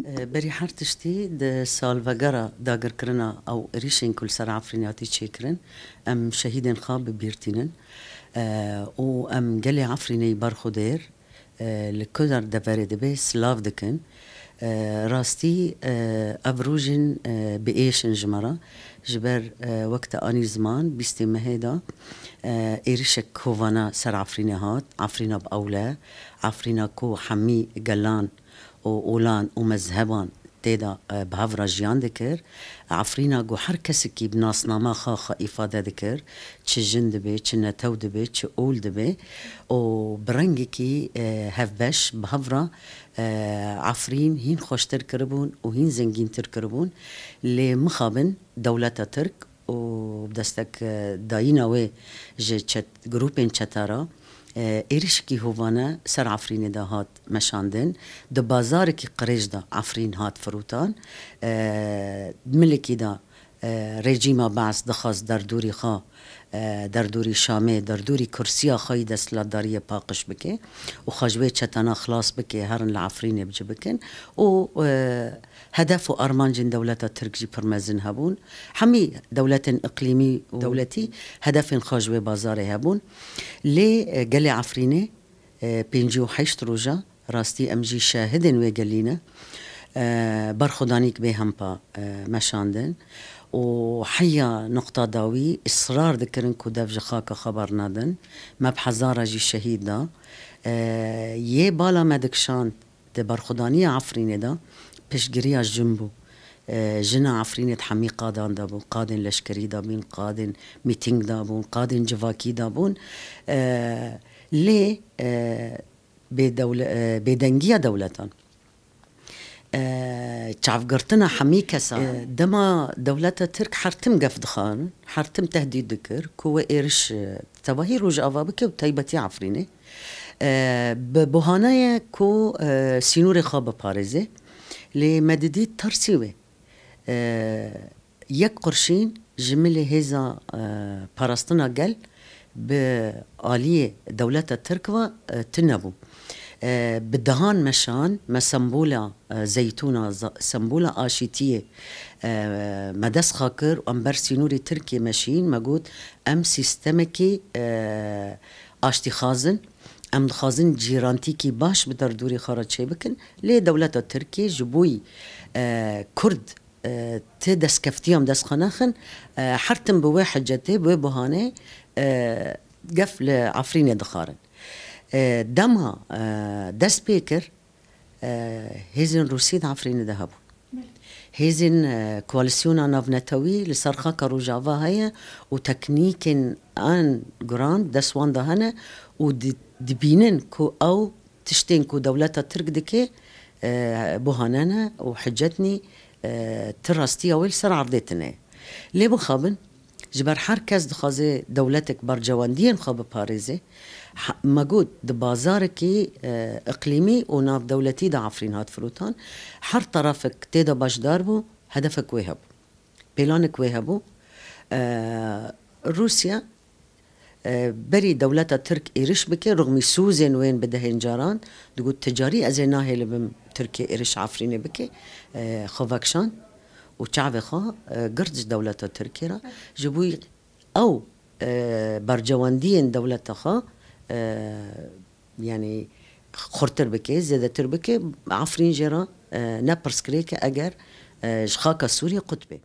بری هر تشتی د سالوگرا داگر کرنا او ریشین کل سر عفریناتی چه کرن ام شهیدن خواب بیرتینن و ام گلی عفرینی برخودیر لکدر دفره دبی سلاف دکن راستی افروجن بایشن جمرا جبر وقت آنی زمان بیستی مهدا ایرشک کوانا سر عفرینه هات عفرینه باوله عفرینه کو حمی گلان و اولان و مذهبان تیدا بهافرا جیان دکر عفرینا گو هر کسی که بناسنامه خا افاده دکر چه جن دبی چه نتو دبی چه اول دبی و برنگی که هفبش بهافرا عفرین هین خوشتر کربون و هین زنگین تر کربون لی مخابن دولت ترک و بدستک داینا و جه چت گروپین چتارا ایرشکی هوانا سر عفرین دا هات مشاندن د بازار کی قریش دا عفرین هات فروتان ملکی دا رژیم بعض دخواست در دوری خوا در دوری شامه در دوری کرسیا خواهی دستلاتداری پاقش بکه و خجوه چتانا خلاص بکه هرن لعفرین بجه بکن و هدف و ارمانجن دولتا ترکجی پرمزن هبون همی دولت اقلیمی و دولتی هدف خجوه بازاره هبون لی گل عفرینه 58 روزا راستی امجی شاهدن و گلینه برخودانیک به هم پا مشاندن و حیا نقطه داوی اصرار دکرن که دفج خاک خبر ندن مبحزار جی شهید دا یه بالا مدکشان ده برخودانی عفرینه دا پشگری از جنبو جنا عفرینه حمی قادان دابون قادن لشکری دابون قادن میتینگ دابون قادن جواکی دابون لی بدنگی دولتان تعفقرتنا حمي كسا دما دولة ترك حرتم قفد خان حرتم تهديد دكر كو إيرش تباهي روج أفابك وتايبتي عفريني ببهانايا كو سينوري خاب باريزي لمددي ترسيوي يك قرشين جملي هزا باراستنا قل بآلية دولة تركوا تنبو بدهان مشان ما سمبولا زيتونة سمبولا آشيتية مدس خاكر وأمبر سينوري تركي ماشين مجود أم سيستمكي آشتي خازن أم خازن جيرانتيكي باش بدر دوري خارج شي بكن ليه دولة تركي جبوي كرد تدس كفتيهم دس خناخن حرتم بواحد جتي ببهانة قفل عفرين دخارن دمها دست بيكر هزين روسيد عفرين ذهبوا هزين كواليسيونا نافنتوي لسرخا كروجافا هيا وتكنيك ان جراند دس وان دهنا ودبينن كو او تشتين كو دولة ترك دكي بوهانانا وحجتني تراستي اويل سر عرضتنا ليه بخابن جبر حركز دخازي دولتك برجواندين خاب باريزي موجود د بازاركي اقليمي وناف دولتي دا عفرين هات فروتان هر طرفك تيدا باش داربو هدفك ويهبو بلانك ويهبو روسيا بري دولة ترك إيرش بكي رغم سوزن وين بدهن جاران دقول تجاري أزيناهي لبم تركيا إيرش عفرين بكي خوفاكشان وشعب خا قرج دولة تركيا جبوي أو برجواندين دولة خا يعني خورتر بكي زيادة تر بكي عفرين جرا نبرسكريك أجر جخاك سوريا قطبي